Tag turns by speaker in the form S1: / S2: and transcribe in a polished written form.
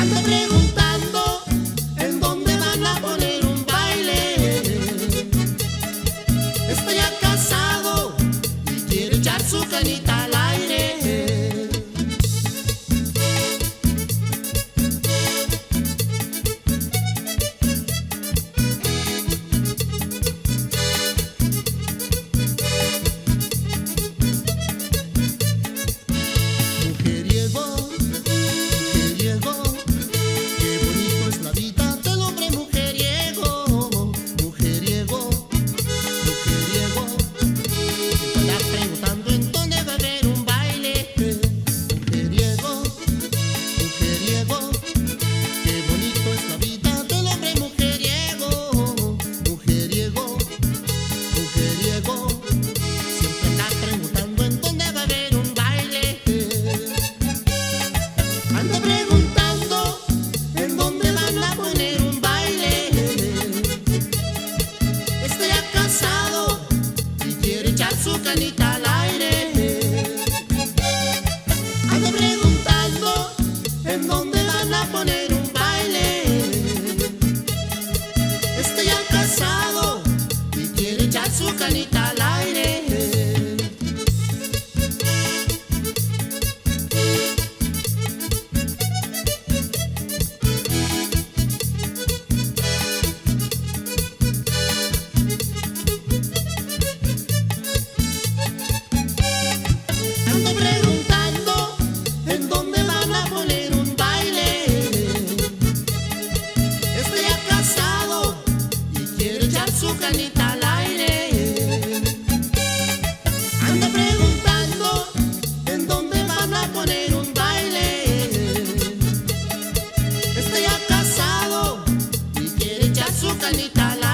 S1: Ando preguntando en dónde van a poner un baile. Está ya casado y quiere echar su canita al aire. Ando preguntando en dónde van a poner un baile. Está ya casado y quiere echar su canita al aire. Ando preguntando en dónde van a poner un baile. Está ya casado y quiere echar su canita al aire. Ando preguntando en dónde van a poner un baile. Está ya casado y quiere echar su canita al aire. Ando preguntando en dónde van a poner un baile. Está ya casado y quiere echar su canita al aire.